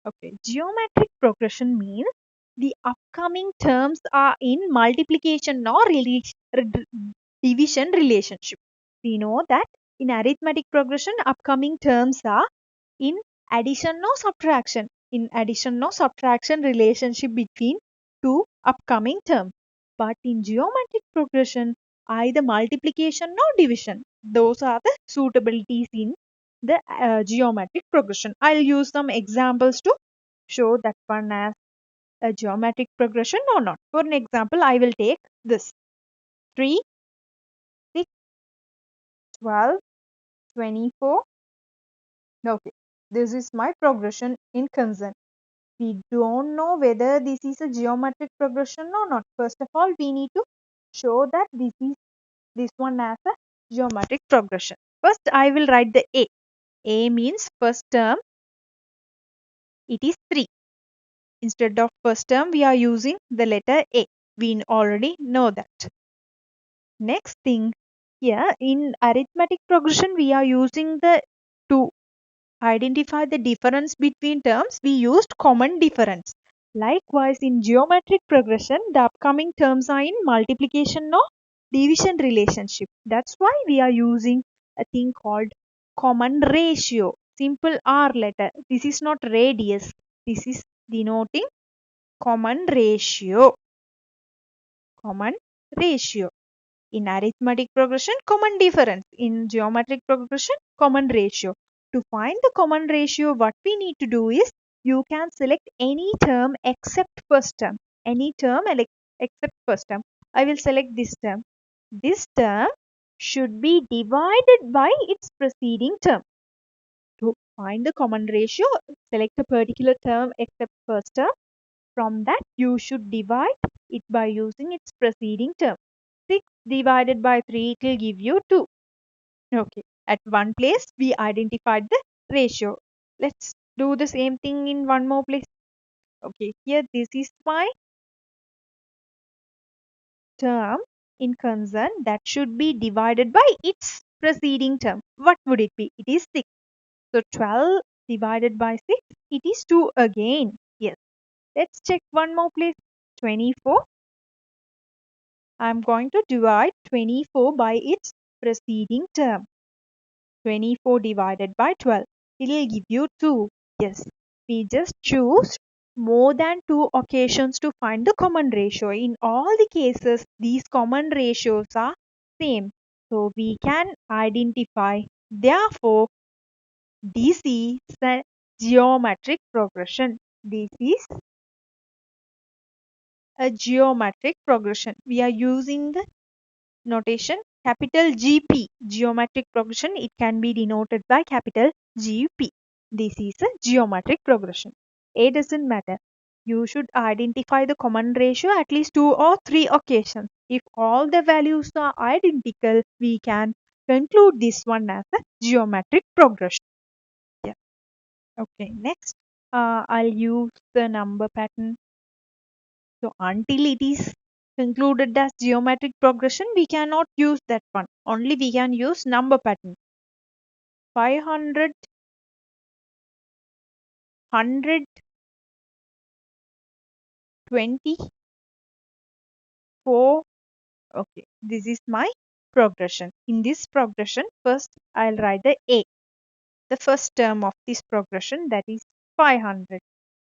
Okay, geometric progression means the upcoming terms are in multiplication or division relationship. We know that in arithmetic progression, upcoming terms are in addition or subtraction. In addition or subtraction relationship between two upcoming terms. But in geometric progression, either multiplication or division. Those are the suitabilities in the geometric progression. I'll use some examples to show that one as a geometric progression or not. For an example, I will take this 3, 6, 12, 24. Okay, this is my progression in consonant. We don't know whether this is a geometric progression or not. First of all, we need to show that this one as a geometric progression. First, I will write the A. A means first term, it is 3. Instead of first term, we are using the letter A. We already know that. Next thing, here in arithmetic progression, we are using the to identify the difference between terms, we used common difference. Likewise, in geometric progression, the upcoming terms are in multiplication or division relationship. That's why we are using a thing called common ratio. Simple R letter. This is not radius. This is denoting common ratio. Common ratio. In arithmetic progression, common difference. In geometric progression, common ratio. To find the common ratio, what we need to do is you can select any term except first term. Any term except first term. I will select this term. This term should be divided by its preceding term. To find the common ratio, select a particular term except first term. From that, you should divide it by using its preceding term. 6 divided by 3, it will give you 2. Okay. At one place, we identified the ratio. Let's do the same thing in one more place. Okay. Here, this is my term in concern that should be divided by its preceding term. What would it be? It is 6. So, 12 divided by 6, it is 2 again. Yes. Let's check one more place. 24. I'm going to divide 24 by its preceding term. 24 divided by 12. It will give you 2. Yes, we just choose more than 2 occasions to find the common ratio. In all the cases, these common ratios are same. So we can identify. Therefore, this is a geometric progression. This is a geometric progression. We are using the notation capital GP. Geometric progression, it can be denoted by capital GP. This is a geometric progression. A doesn't matter. You should identify the common ratio at least 2 or 3 occasions. If all the values are identical, we can conclude this one as a geometric progression. Yeah. Okay, next I'll use the number pattern. So until it is concluded as geometric progression, we cannot use that one. Only we can use number pattern. 500, 100, 24. Okay, this is my progression. In this progression, first I'll write the A, the first term of this progression, that is 500.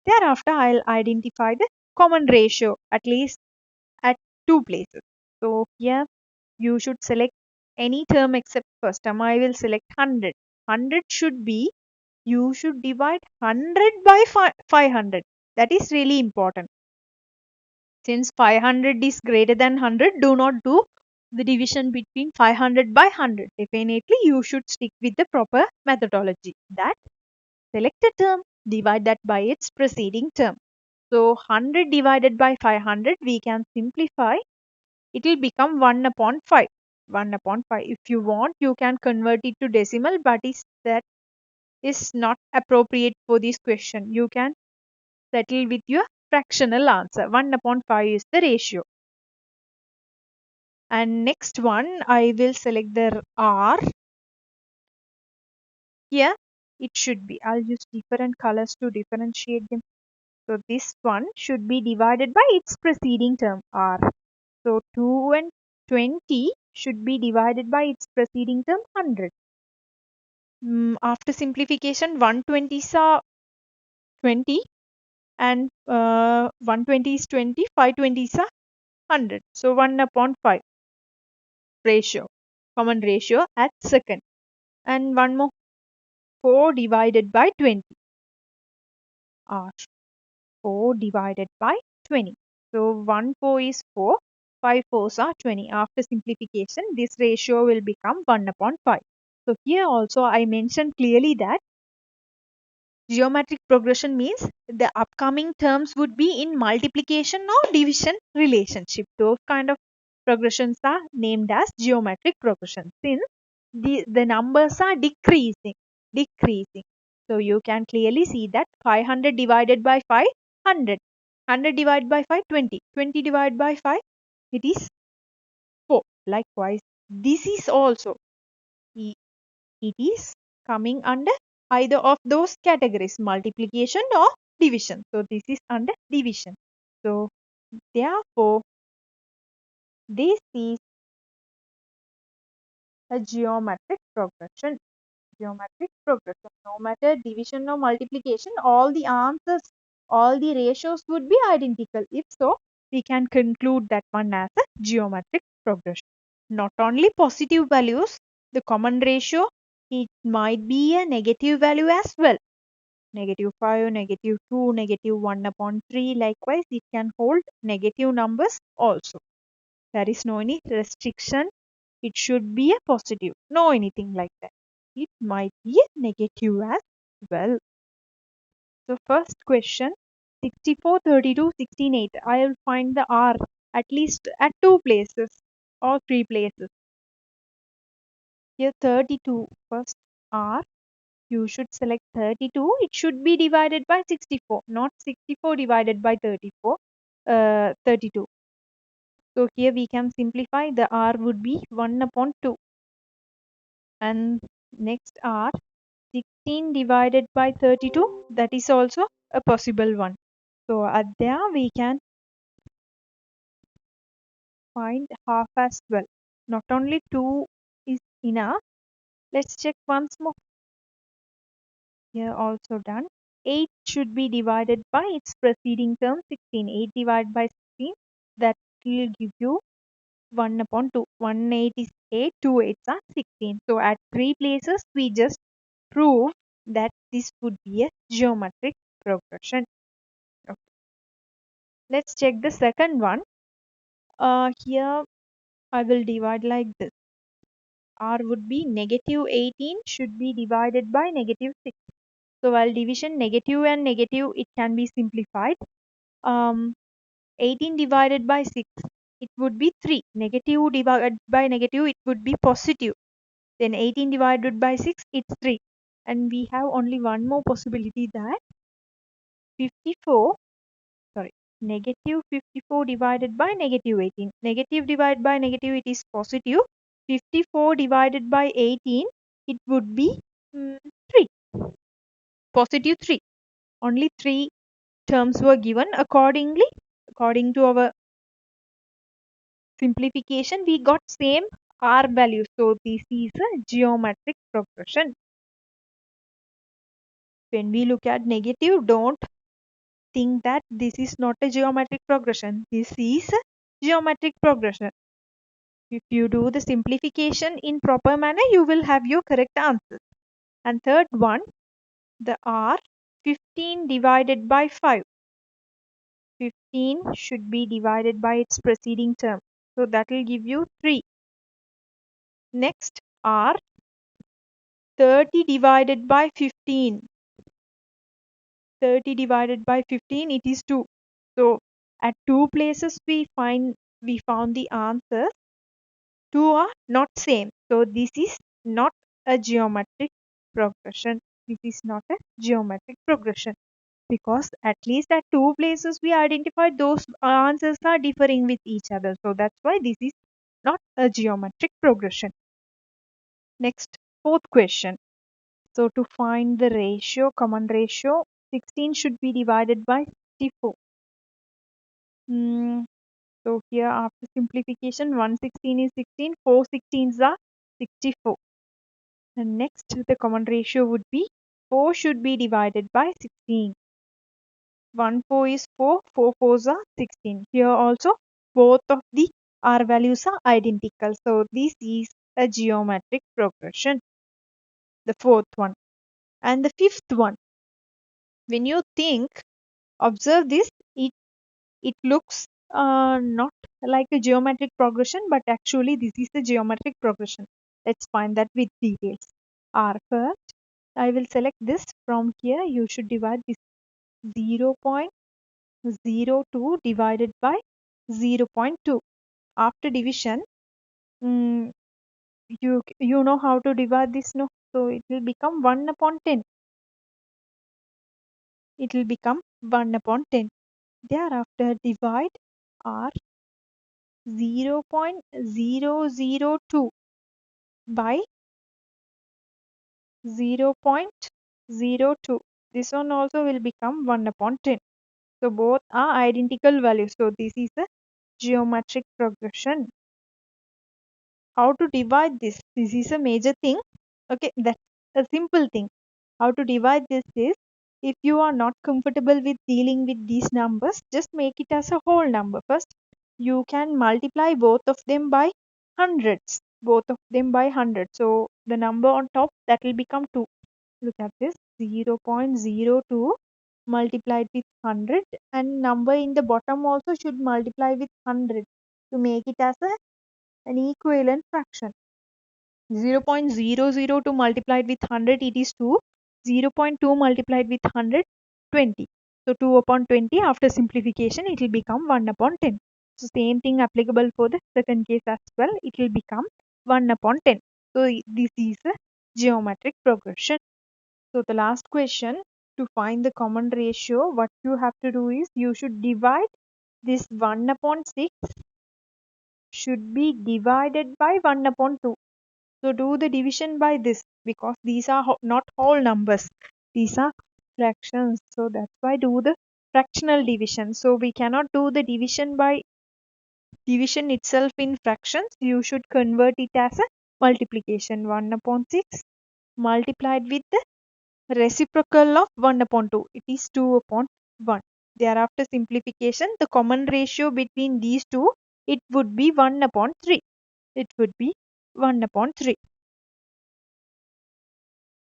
Thereafter, I'll identify the common ratio at least at 2 places. So here you should select any term except first term. I will select 100. 100 should be, you should divide 100 by 500. That is really important. Since 500 is greater than 100, do not do the division between 500 by 100. Definitely, you should stick with the proper methodology. That select a term, divide that by its preceding term. So 100 divided by 500, we can simplify. It will become 1 upon 5. 1 upon 5. If you want, you can convert it to decimal, but that is not appropriate for this question. You can settle with your fractional answer. 1 upon 5 is the ratio. And next one, I will select the R. Here, it should be. I'll use different colors to differentiate them. So this one should be divided by its preceding term r. So 2 and 20 should be divided by its preceding term 100. After simplification, 120s are 20 and 120 is 20, 520s are 100. So 1 upon 5 ratio, common ratio at second. And one more, 4 divided by 20 r. 4 divided by 20. So 1 4 is 4, 5 4s are 20. After simplification, this ratio will become 1 upon 5. So here also I mentioned clearly that geometric progression means the upcoming terms would be in multiplication or division relationship. Those kind of progressions are named as geometric progression since the numbers are decreasing. So you can clearly see that 500 divided by 5, 100. 100 divided by 5, 20. 20 divided by 5, it is 4. Likewise, this is also, it is coming under either of those categories, multiplication or division. So this is under division. So therefore, this is a geometric progression. Geometric progression. No matter division or multiplication, all the answers, all the ratios would be identical. If so, we can conclude that one as a geometric progression. Not only positive values, the common ratio, it might be a negative value as well. Negative 5, negative 2, negative 1 upon 3. Likewise, it can hold negative numbers also. There is no any restriction. It should be a positive. No anything like that. It might be a negative as well. So first question, 64, 32, 16, 8. I will find the R at least at 2 places or 3 places. Here 32, first R. You should select 32. It should be divided by 64, not 64 divided by 32. So here we can simplify. The R would be 1 upon 2. And next R, 16 divided by 32. That is also a possible one. So at there we can find half as well. Not only 2 is enough. Let's check once more. Here also done. 8 should be divided by its preceding term 16. 8 divided by 16, that will give you 1 upon 2. 1 8 is 8, 2 8s are 16. So at 3 places we just prove that this would be a geometric progression. Okay. Let's check the second one. Here I will divide like this. R would be negative 18 should be divided by negative 6. So while division negative and negative, it can be simplified. 18 divided by 6, it would be 3. Negative divided by negative, it would be positive. Then 18 divided by 6, it's 3. And we have only one more possibility, that 54, sorry, negative 54 divided by negative 18. Negative divided by negative, it is positive. 54 divided by 18, it would be 3. Positive 3. Only 3 terms were given. Accordingly, according to our simplification, we got same R value. So this is a geometric progression. When we look at negative, don't think that this is not a geometric progression. This is a geometric progression. If you do the simplification in proper manner, you will have your correct answer. And third one, the R, 15 divided by 5. 15 should be divided by its preceding term. So that will give you 3. Next, R, 30 divided by 15. 30 divided by 15, it is 2. So at 2 places we found the answers. 2 are not same. So this is not a geometric progression. This is not a geometric progression, because at least at 2 places we identified those answers are differing with each other. So that's why this is not a geometric progression. Next, fourth question. So to find the ratio, common ratio, 16 should be divided by 64. So here after simplification, 116 is 16, 4 16s are 64. And next the common ratio would be 4 should be divided by 16. 1 4 is 4, 4 4s are 16. Here also both of the R values are identical. So this is a geometric progression. The fourth one. And the fifth one. When you observe this, it looks not like a geometric progression, but actually this is a geometric progression. Let's find that with details. R first, I will select this. From here you should divide this 0.02 divided by 0.2. After division, you know how to divide this, no? So it will become 1 upon 10. It will become 1 upon 10. Thereafter divide R 0.002 by 0.02. This one also will become 1 upon 10. So both are identical values. So this is a geometric progression. How to divide this? This is a major thing. Okay, that's a simple thing. How to divide this is, if you are not comfortable with dealing with these numbers, just make it as a whole number. First, you can multiply both of them by hundreds. Both of them by 100. So the number on top, that will become 2. Look at this, 0.02 multiplied with 100, and number in the bottom also should multiply with 100 to make it as an equivalent fraction. 0.002 multiplied with 100, it is 2. 0.2 multiplied with 100, 20. So 2 upon 20, after simplification, it will become 1 upon 10. So same thing applicable for the second case as well. It will become 1 upon 10. So this is a geometric progression. So the last question, to find the common ratio, what you have to do is, you should divide this 1 upon 6 should be divided by 1 upon 2. So do the division by this, because these are not whole numbers. These are fractions. So that's why do the fractional division. So we cannot do the division by division itself in fractions. You should convert it as a multiplication. 1 upon 6 multiplied with the reciprocal of 1 upon 2. It is 2 upon 1. Thereafter simplification, the common ratio between these two, it would be 1 upon 3. It would be 1 upon 3.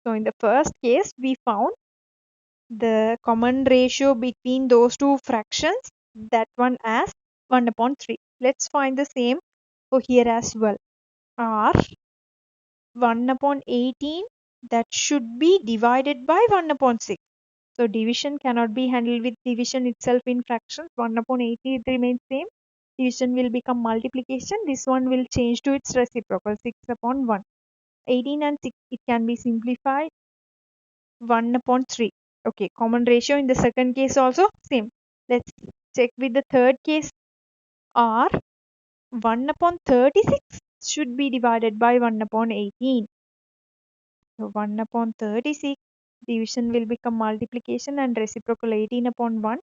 So in the first case, we found the common ratio between those two fractions, that one as 1 upon 3. Let's find the same for here as well. R 1 upon 18, that should be divided by 1 upon 6. So division cannot be handled with division itself in fractions. 1 upon 80, it remains same. Division will become multiplication. This one will change to its reciprocal, 6 upon 1. 18 and 6, it can be simplified, 1 upon 3. Okay, common ratio in the second case also same. Let's check with the third case. R 1 upon 36 should be divided by 1 upon 18. So 1 upon 36, division will become multiplication and reciprocal 18 upon 1.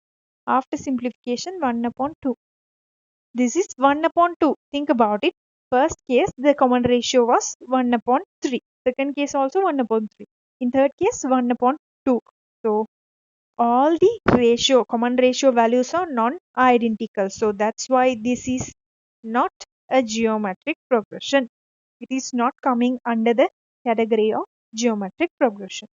After simplification, 1 upon 2. This is 1 upon 2. Think about it. First case, the common ratio was 1 upon 3. Second case also 1 upon 3. In third case, 1 upon 2. So all the common ratio values are non-identical. So that's why this is not a geometric progression. It is not coming under the category of geometric progression.